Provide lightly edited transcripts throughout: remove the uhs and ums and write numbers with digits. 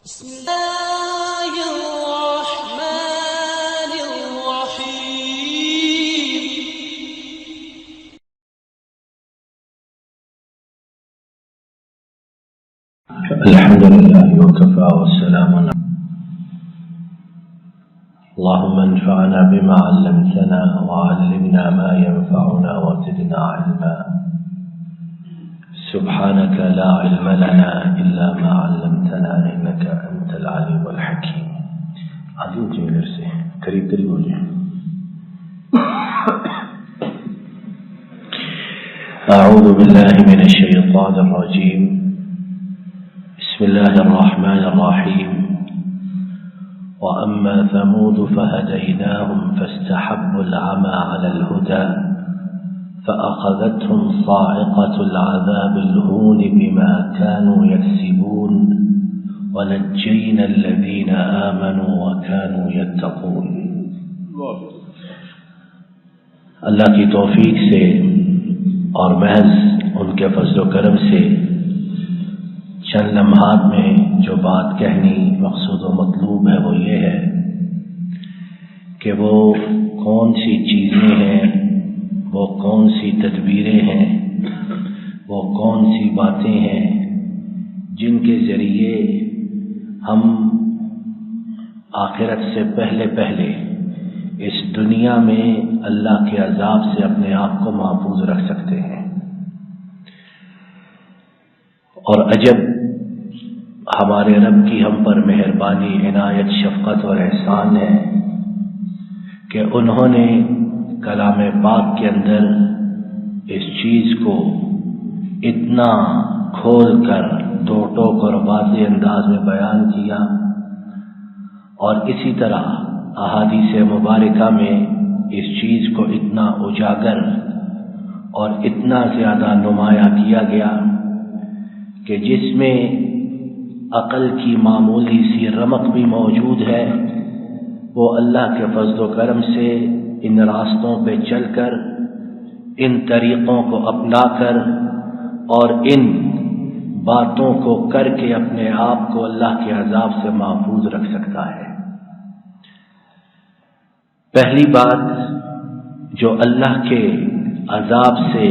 بسم الله الرحمن الرحيم. الحمد لله وكفى والسلام اللهم انفعنا بما علمتنا وعلمنا ما ينفعنا وزدنا علما. سبحانك لا علم لنا إلا ما علمتنا إنك أنت العليم الحكيم. عظيم جميل سے قریب قریب ہو جائیں. أعوذ بالله من الشيطان الرجيم. بسم الله الرحمن الرحيم. وأما ثمود فهديناهم فاستحبوا العمى على الهدى فأخذتهم صاعقة العذاب الهون بما كانوا يكسبون ونجينا الذين آمنوا وكانوا يتقون. اللہ کی توفیق سے اور محض ان کے فضل و کرم سے چند لمحات میں جو بات کہنی مقصود و مطلوب ہے وہ یہ ہے کہ وہ کون سی چیزیں ہیں، وہ کون سی تدبیریں ہیں، وہ کون سی باتیں ہیں جن کے ذریعے ہم آخرت سے پہلے اس دنیا میں اللہ کے عذاب سے اپنے آپ کو محفوظ رکھ سکتے ہیں. اور عجب ہمارے رب کی ہم پر مہربانی، عنایت، شفقت اور احسان ہے کہ انہوں نے کلام پاک کے اندر اس چیز کو اتنا کھول کر دو ٹوک اور واضح انداز میں بیان کیا، اور اسی طرح احادیث مبارکہ میں اس چیز کو اتنا اجاگر اور اتنا زیادہ نمایاں کیا گیا کہ جس میں عقل کی معمولی سی رمق بھی موجود ہے، وہ اللہ کے فضل و کرم سے ان راستوں پہ چل کر، ان طریقوں کو اپنا کر اور ان باتوں کو کر کے اپنے آپ کو اللہ کے عذاب سے محفوظ رکھ سکتا ہے. پہلی بات جو اللہ کے عذاب سے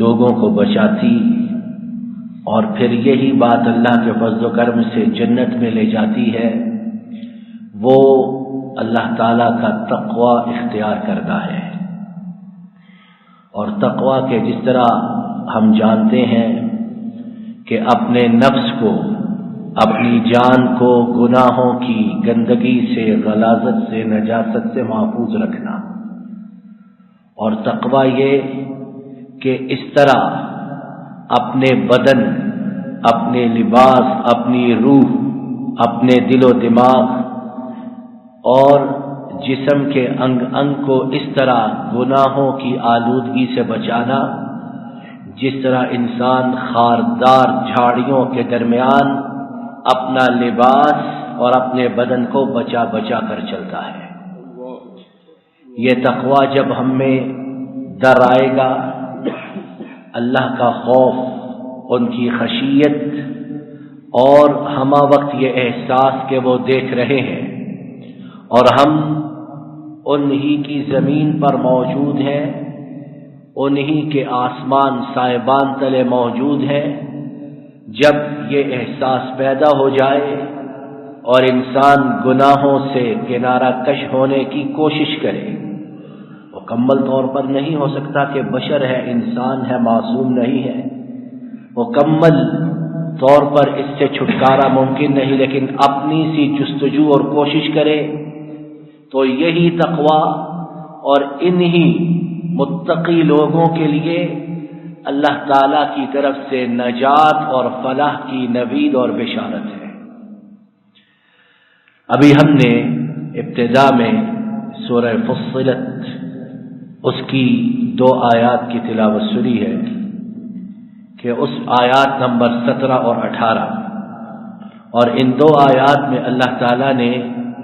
لوگوں کو بچاتی اور پھر یہی بات اللہ کے فضل و کرم سے جنت میں لے جاتی ہے، وہ اللہ تعالیٰ کا تقوی اختیار کرنا ہے. اور تقوی کے جس طرح ہم جانتے ہیں کہ اپنے نفس کو، اپنی جان کو گناہوں کی گندگی سے، غلاظت سے، نجاست سے محفوظ رکھنا، اور تقوی یہ کہ اس طرح اپنے بدن، اپنے لباس، اپنی روح، اپنے دل و دماغ اور جسم کے انگ انگ کو اس طرح گناہوں کی آلودگی سے بچانا جس طرح انسان خاردار جھاڑیوں کے درمیان اپنا لباس اور اپنے بدن کو بچا کر چلتا ہے. یہ تقوی جب ہم میں در آئے گا، اللہ کا خوف، ان کی خشیت، اور ہمہ وقت یہ احساس کہ وہ دیکھ رہے ہیں اور ہم انہی کی زمین پر موجود ہیں، انہی کے آسمان سائبان تلے موجود ہیں. جب یہ احساس پیدا ہو جائے اور انسان گناہوں سے کنارہ کش ہونے کی کوشش کرے، مکمل طور پر نہیں ہو سکتا کہ بشر ہے، انسان ہے، معصوم نہیں ہے، مکمل طور پر اس سے چھٹکارا ممکن نہیں، لیکن اپنی سی جستجو اور کوشش کرے تو یہی تقوی اور انہی متقی لوگوں کے لیے اللہ تعالیٰ کی طرف سے نجات اور فلاح کی نوید اور بشارت ہے. ابھی ہم نے ابتدا میں سورہ فصلت اس کی 2 آیات کی تلاوت سنی ہے کہ اس آیات نمبر 17 اور 18، اور ان 2 آیات میں اللہ تعالیٰ نے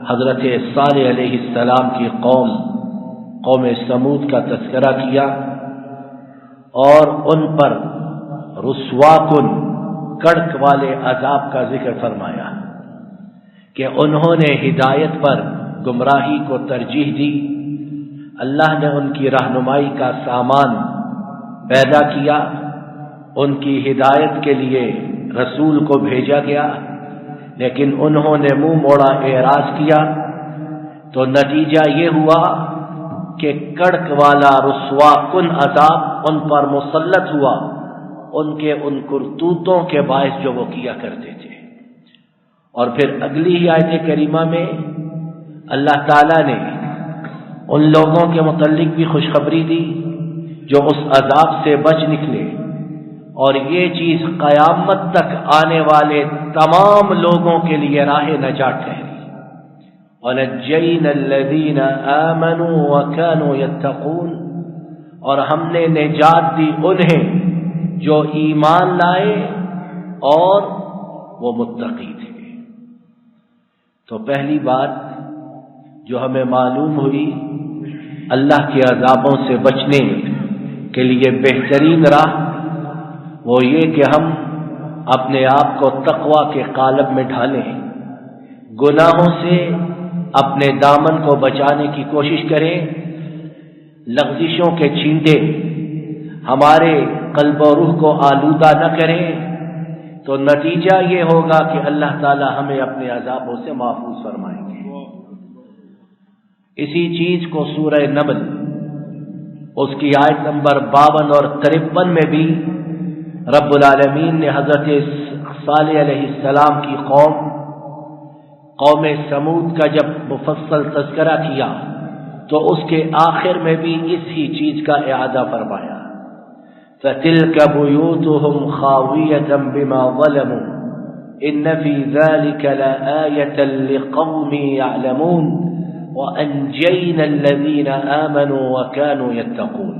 حضرت صالح علیہ السلام کی قوم سمود کا تذکرہ کیا اور ان پر رسوا کن کڑک والے عذاب کا ذکر فرمایا. کہ انہوں نے ہدایت پر گمراہی کو ترجیح دی، اللہ نے ان کی رہنمائی کا سامان پیدا کیا، ان کی ہدایت کے لیے رسول کو بھیجا گیا، لیکن انہوں نے منہ موڑا، اعراض کیا، تو نتیجہ یہ ہوا کہ کڑک والا رسوا کن عذاب ان پر مسلط ہوا، ان کے ان کرتوتوں کے باعث جو وہ کیا کرتے تھے۔ اور پھر اگلی ہی آیت کریمہ میں اللہ تعالیٰ نے ان لوگوں کے متعلق بھی خوشخبری دی جو اس عذاب سے بچ نکلے، اور یہ چیز قیامت تک آنے والے تمام لوگوں کے لیے راہ نجات ٹھہری۔ وَنَجَّيْنَا الَّذِينَ آمَنُوا وَكَانُوا يَتَّقُونَ، اور ہم نے نجات دی انہیں جو ایمان لائے اور وہ متقی تھے۔ تو پہلی بات جو ہمیں معلوم ہوئی، اللہ کے عذابوں سے بچنے کے لیے بہترین راہ وہ یہ کہ ہم اپنے آپ کو تقویٰ کے قالب میں ڈھالیں، گناہوں سے اپنے دامن کو بچانے کی کوشش کریں، لغزشوں کے چھینٹے ہمارے قلب و روح کو آلودہ نہ کریں، تو نتیجہ یہ ہوگا کہ اللہ تعالی ہمیں اپنے عذابوں سے محفوظ فرمائیں گے۔ اسی چیز کو سورہ نمل اس کی آیت نمبر 52 اور 53 میں بھی رب العالمین نے حضرت صالح علیہ السلام کی قوم سمود کا جب مفصل تذکرہ کیا تو اس کے آخر میں بھی اسی چیز کا اعادہ فرمایا، فَتِلْكَ بُيُوتُهُمْ خَاوِيَةً بِمَا ظَلَمُوا إِنَّ فِي ذَلِكَ لَآيَةً لِقَوْمٍ يَعْلَمُونَ وَأَنْجَيْنَا الَّذِينَ آمَنُوا وَكَانُوا يَتَّقُونَ،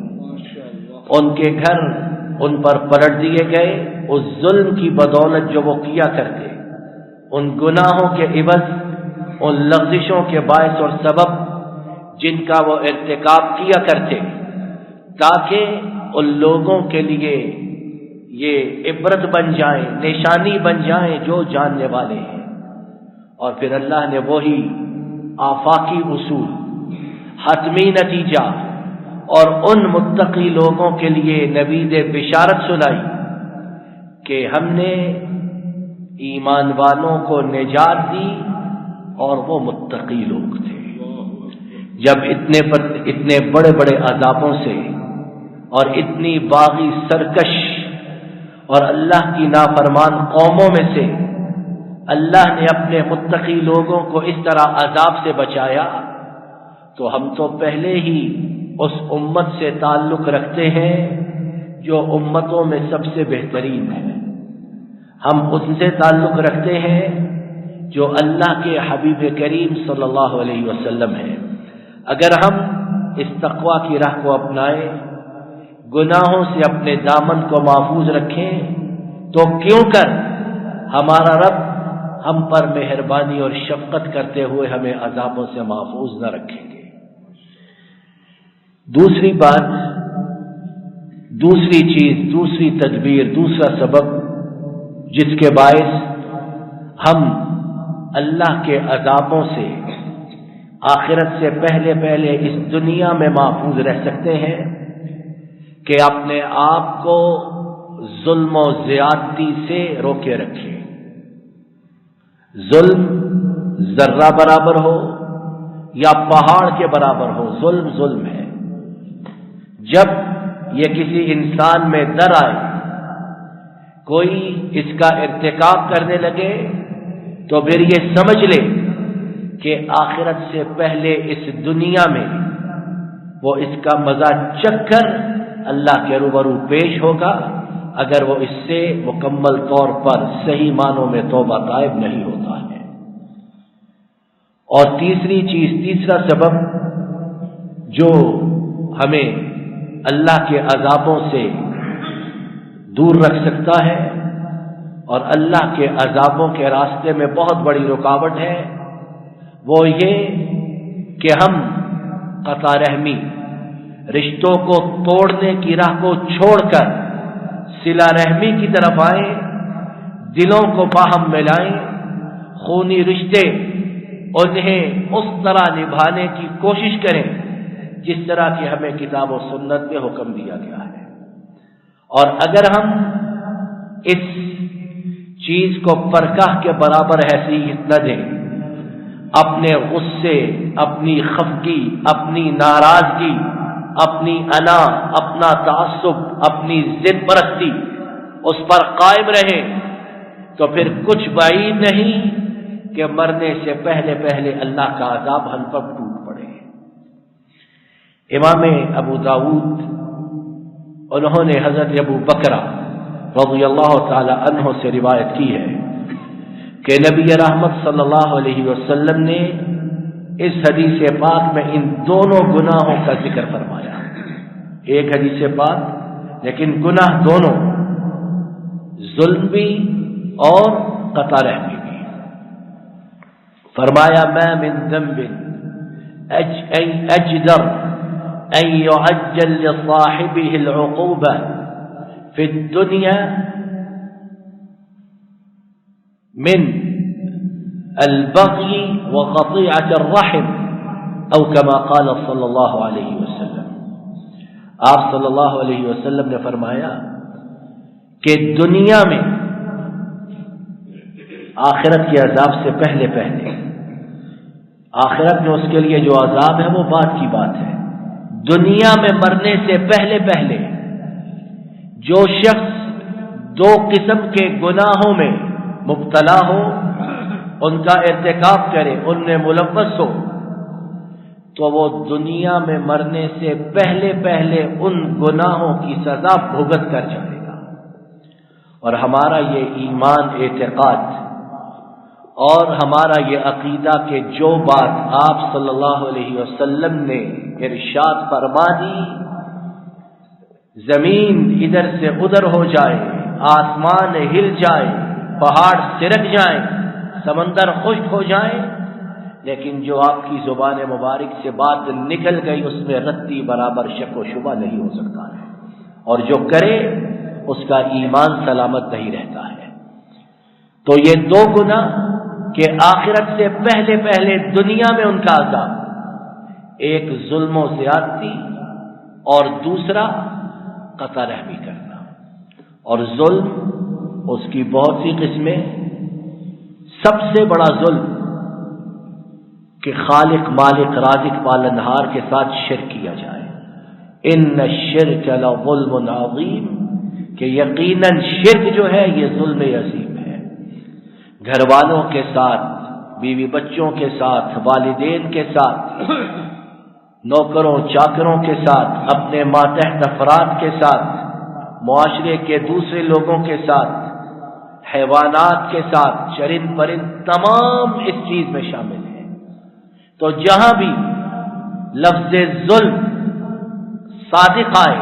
ان کے گھر ان پر پلٹ دیے گئے اس ظلم کی بدولت جو وہ کیا کرتے، ان گناہوں کے عوض، ان لغزشوں کے باعث اور سبب جن کا وہ ارتکاب کیا کرتے، تاکہ ان لوگوں کے لیے یہ عبرت بن جائیں، نشانی بن جائیں جو جاننے والے ہیں۔ اور پھر اللہ نے وہی آفاقی اصول، حتمی نتیجہ اور ان متقی لوگوں کے لیے نوید بشارت سنائی کہ ہم نے ایمان والوں کو نجات دی اور وہ متقی لوگ تھے۔ جب اتنے بڑے بڑے عذابوں سے اور اتنی باغی سرکش اور اللہ کی نافرمان قوموں میں سے اللہ نے اپنے متقی لوگوں کو اس طرح عذاب سے بچایا، تو ہم تو پہلے ہی اس امت سے تعلق رکھتے ہیں جو امتوں میں سب سے بہترین ہے، ہم اس سے تعلق رکھتے ہیں جو اللہ کے حبیب کریم صلی اللہ علیہ وسلم ہے۔ اگر ہم اس تقویٰ کی راہ کو اپنائیں، گناہوں سے اپنے دامن کو محفوظ رکھیں، تو کیوں کر ہمارا رب ہم پر مہربانی اور شفقت کرتے ہوئے ہمیں عذابوں سے محفوظ نہ رکھیں گے۔ دوسری بات، دوسری چیز، دوسری تدبیر، دوسرا سبب جس کے باعث ہم اللہ کے عذابوں سے آخرت سے پہلے اس دنیا میں محفوظ رہ سکتے ہیں کہ اپنے آپ کو ظلم و زیادتی سے روکے رکھیں۔ ظلم ذرہ برابر ہو یا پہاڑ کے برابر ہو، ظلم ظلم ہے۔ جب یہ کسی انسان میں در آئے، کوئی اس کا ارتکاب کرنے لگے، تو پھر یہ سمجھ لے کہ آخرت سے پہلے اس دنیا میں وہ اس کا مزہ چکھ کر اللہ کے روبرو پیش ہوگا، اگر وہ اس سے مکمل طور پر صحیح معنوں میں توبہ طائب نہیں ہوتا ہے۔ اور تیسری چیز، تیسرا سبب جو ہمیں اللہ کے عذابوں سے دور رکھ سکتا ہے اور اللہ کے عذابوں کے راستے میں بہت بڑی رکاوٹ ہے، وہ یہ کہ ہم قطع رحمی، رشتوں کو توڑنے کی راہ کو چھوڑ کر صلہ رحمی کی طرف آئیں، دلوں کو باہم ملائیں، خونی رشتے انہیں اس طرح نبھانے کی کوشش کریں جس طرح کہ ہمیں کتاب و سنت میں حکم دیا گیا ہے. اور اگر ہم اس چیز کو پرکاہ کے برابر حیثیت نہ دیں، اپنے غصے، اپنی خفگی، اپنی ناراضگی، اپنی انا، اپنا تعصب، اپنی ضد پرستی اس پر قائم رہیں تو پھر کچھ بعید نہیں کہ مرنے سے پہلے پہلے اللہ کا عذاب ہم پر ٹوٹ پڑے. امام ابو داؤد انہوں نے حضرت ابو بکرہ رضی اللہ تعالی عنہ سے روایت کی ہے کہ نبی رحمت صلی اللہ علیہ وسلم نے اس حدیث پاک میں ان دونوں گناہوں کا ذکر فرمایا. ایک حدیث پاک لیکن گناہ دونوں، ظلم بھی اور قطع رحمی بھی. فرمایا ما من ذنب اجدر ان يعجل لصاحبه العقوبة في الدنيا من البغي وقطيعة الرحم او كما قال صلی اللہ علیہ وسلم. آپ صلی اللہ علیہ وسلم نے فرمایا کہ دنیا میں آخرت کے عذاب سے پہلے پہلے، آخرت میں اس کے لیے جو عذاب ہے وہ بات کی بات ہے، دنیا میں مرنے سے پہلے پہلے جو شخص دو قسم کے گناہوں میں مبتلا ہو، ان کا ارتکاب کرے، ان میں ملوث ہو، تو وہ دنیا میں مرنے سے پہلے پہلے ان گناہوں کی سزا بھگت کر جائے گا. اور ہمارا یہ ایمان، اعتقاد اور ہمارا یہ عقیدہ کہ جو بات آپ صلی اللہ علیہ وسلم نے ارشاد فرما دی، زمین ادھر سے ادھر ہو جائے، آسمان ہل جائے، پہاڑ سرک جائیں، سمندر خشک ہو جائیں، لیکن جو آپ کی زبان مبارک سے بات نکل گئی اس میں رتی برابر شک و شبہ نہیں ہو سکتا ہے، اور جو کرے اس کا ایمان سلامت نہیں رہتا ہے. تو یہ دو گناہ کہ آخرت سے پہلے پہلے دنیا میں ان کا عذاب، ایک ظلم و زیادتی اور دوسرا قطع رحمی کرنا. اور ظلم اس کی بہت سی قسمیں، سب سے بڑا ظلم کہ خالق، مالک، رازق، پالنہار کے ساتھ شرک کیا جائے. ان الشرک لظلم عظیم، کہ یقیناً شرک جو ہے یہ ظلم عظیم ہے. گھر والوں کے ساتھ، بیوی بچوں کے ساتھ، والدین کے ساتھ، نوکروں چاکروں کے ساتھ، اپنے ماتحت افراد کے ساتھ، معاشرے کے دوسرے لوگوں کے ساتھ، حیوانات کے ساتھ، چرند پرند، تمام اس چیز میں شامل ہیں. تو جہاں بھی لفظ ظلم صادق آئے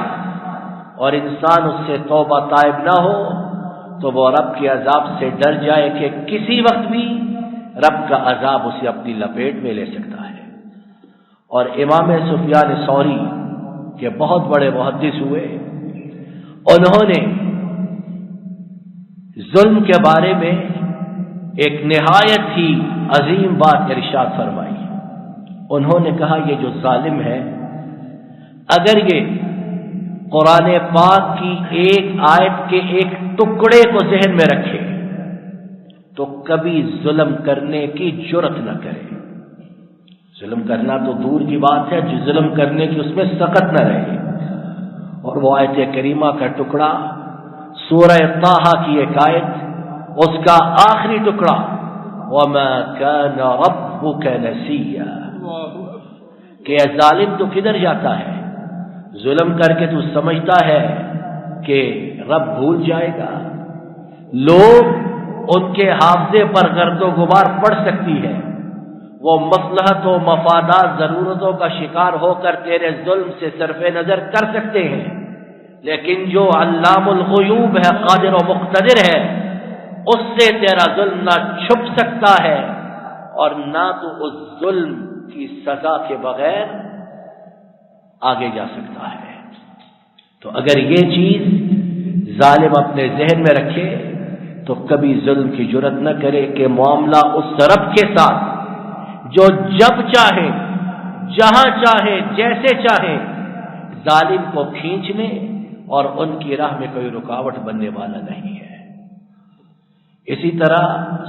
اور انسان اس سے توبہ تائب نہ ہو تو وہ رب کے عذاب سے ڈر جائے کہ کسی وقت بھی رب کا عذاب اسے اپنی لپیٹ میں لے سکتا ہے. اور امام سفیان ثوری کے بہت بڑے محدث ہوئے، انہوں نے ظلم کے بارے میں ایک نہایت ہی عظیم بات ارشاد فرمائی. انہوں نے کہا یہ جو ظالم ہے، اگر یہ قرآن پاک کی ایک آیت کے ایک ٹکڑے کو ذہن میں رکھے تو کبھی ظلم کرنے کی جرأت نہ کرے. ظلم کرنا تو دور کی بات ہے، جو ظلم کرنے کی اس میں سخت نہ رہے. اور وہ آیت کریمہ کا ٹکڑا، سورہ طٰہٰ کی ایک آیت، اس کا آخری ٹکڑا وَمَا كَانَ رَبُّكَ نَسِيًّا، کہ اے ظالم تو کدھر جاتا ہے؟ ظلم کر کے تو سمجھتا ہے کہ رب بھول جائے گا. لوگ ان کے حافظے پر گرد و غبار پڑ سکتی ہے، وہ مصلحت و مفادات، ضرورتوں کا شکار ہو کر تیرے ظلم سے صرف نظر کر سکتے ہیں، لیکن جو علام الغیوب ہے، قادر و مقتدر ہے، اس سے تیرا ظلم نہ چھپ سکتا ہے اور نہ تو اس ظلم کی سزا کے بغیر آگے جا سکتا ہے. تو اگر یہ چیز ظالم اپنے ذہن میں رکھے تو کبھی ظلم کی جرت نہ کرے کہ معاملہ اس رب کے ساتھ جو جب چاہے جہاں چاہے جیسے چاہے ظالم کو کھینچ لے اور ان کی راہ میں کوئی رکاوٹ بننے والا نہیں ہے۔ اسی طرح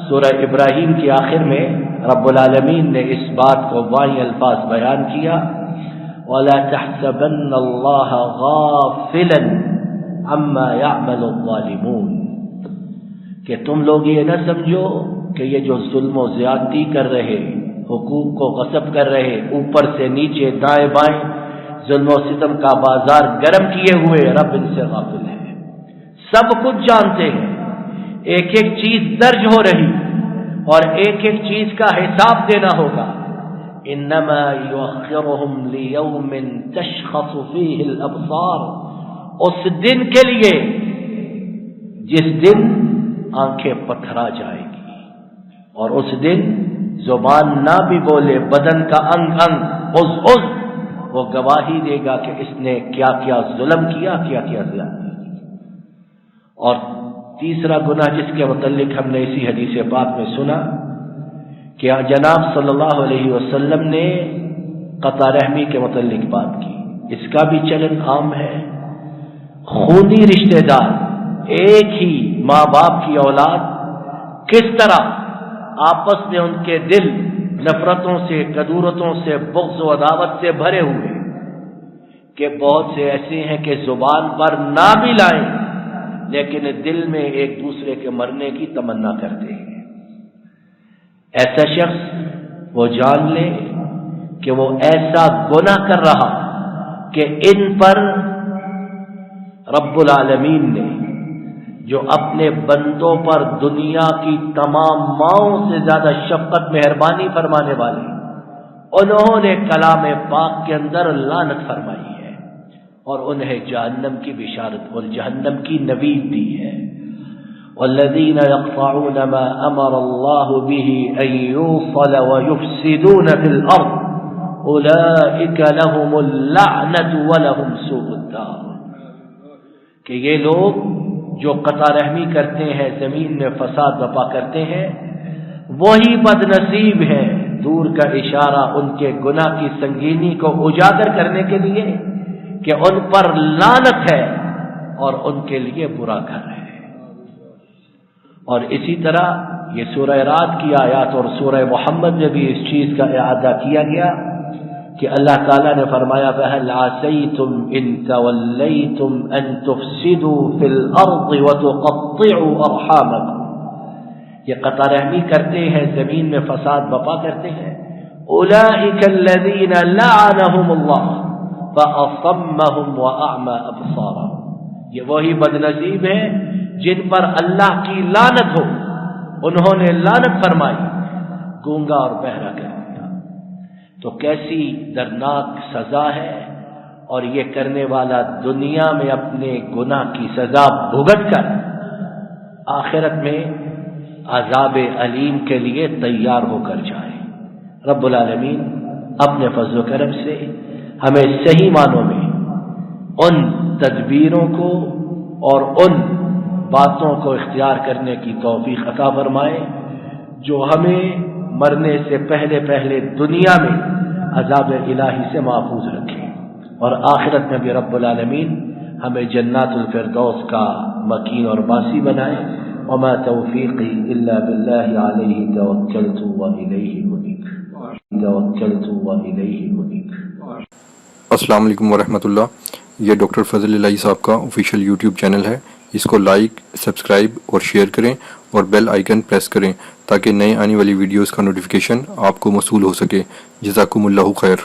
سورہ ابراہیم کے آخر میں رب العالمین نے اس بات کو واضح الفاظ بیان کیا، وَلَا تَحْسَبَنَّ اللَّهَ غَافِلًا عَمَّا يَعْمَلُ الظَّالِمُونَ کہ تم لوگ یہ نہ سمجھو کہ یہ جو ظلم و زیادتی کر رہے، حقوق کو غصب کر رہے، اوپر سے نیچے دائیں بائیں ظلم و ستم کا بازار گرم کیے ہوئے، رب ان سے غافل ہے، سب کچھ جانتے ہیں، ایک ایک چیز درج ہو رہی اور ایک ایک چیز کا حساب دینا ہوگا۔ انما یؤخرهم لیوم تشخص فیہ الابصار، اس دن کے لیے جس دن آنکھیں پتھرا جائے گی اور اس دن زبان نہ بھی بولے، بدن کا انگ انگ عضو وہ گواہی دے گا کہ اس نے کیا کیا ظلم کیا، کیا کیا زیادتی کی۔ اور تیسرا گناہ جس کے متعلق ہم نے اسی حدیث پاک میں سنا کہ جناب صلی اللہ علیہ وسلم نے قطع رحمی کے متعلق بات کی، اس کا بھی چلن عام ہے۔ خونی رشتہ دار، ایک ہی ماں باپ کی اولاد، کس طرح آپس میں ان کے دل نفرتوں سے، کدورتوں سے، بغض و عداوت سے بھرے ہوئے کہ بہت سے ایسے ہیں کہ زبان پر نہ بھی لائیں لیکن دل میں ایک دوسرے کے مرنے کی تمنا کرتے ہیں۔ ایسا شخص وہ جان لے کہ وہ ایسا گناہ کر رہا کہ ان پر رب العالمین نے جو اپنے بندوں پر دنیا کی تمام ماؤں سے زیادہ شفقت مہربانی فرمانے والے، انہوں نے کلام پاک کے اندر لعنت فرمائی ہے اور انہیں جہنم کی بشارت اور جہنم کی نوید دی ہے۔ والذین یقطعون ما امر اللہ بہ ان یوصل ویفسدون فی الارض اولئک لهم اللعنۃ ولهم سوء الدار، کہ یہ لوگ جو قطع رحمی کرتے ہیں، زمین میں فساد برپا کرتے ہیں، وہی بد نصیب ہیں۔ دور کا اشارہ ان کے گناہ کی سنگینی کو اجاگر کرنے کے لیے کہ ان پر لعنت ہے اور ان کے لیے برا گھر ہے۔ اور اسی طرح یہ سورہ رات کی آیات اور سورہ محمد میں بھی اس چیز کا اعادہ کیا گیا کہ اللہ تعالیٰ نے فرمایا فَهَلْ عَسَيْتُمْ إِن تَوَلَّيْتُمْ أَن تُفْسِدُوا فِي الْأَرْضِ وَتُقَطِّعُوا أَرْحَامَكُمْ، یہ قطع رحمی کرتے ہیں، زمین میں فساد برپا کرتے ہیں، أُولَئِكَ الَّذِينَ لَعَنَهُمُ اللَّهُ فَأَصَمَّهُمْ وَأَعْمَى أَبْصَارَهُمْ، یہ وہی بدنصیب ہیں جن پر اللہ کی لعنت ہو، انہوں نے لعنت فرمائی، گونگا اور بہرا کر دیا۔ تو کیسی دردناک سزا ہے، اور یہ کرنے والا دنیا میں اپنے گناہ کی سزا بھگت کر آخرت میں عذاب علیم کے لیے تیار ہو کر جائے۔ رب العالمین اپنے فضل و کرم سے ہمیں صحیح معنوں میں ان تدبیروں کو اور ان باتوں کو اختیار کرنے کی توفیق عطا فرمائے جو ہمیں مرنے سے پہلے پہلے دنیا میں عذاب الہی سے محفوظ رکھے، اور آخرت میں بھی رب العالمین ہمیں جنات الفردوس کا مکین اور باسی بنائے۔ وما توفیقی الا باللہ علیہ توکلت والیہ انیب۔ السلام علیکم ورحمۃ اللہ۔ یہ ڈاکٹر فضل الہی صاحب کا آفیشیل یوٹیوب چینل ہے، اس کو لائک، سبسکرائب اور شیئر کریں اور بیل آئیکن پریس کریں تاکہ نئے آنے والی ویڈیوز کا نوٹیفیکیشن آپ کو موصول ہو سکے۔ جزاکم اللہ خیر۔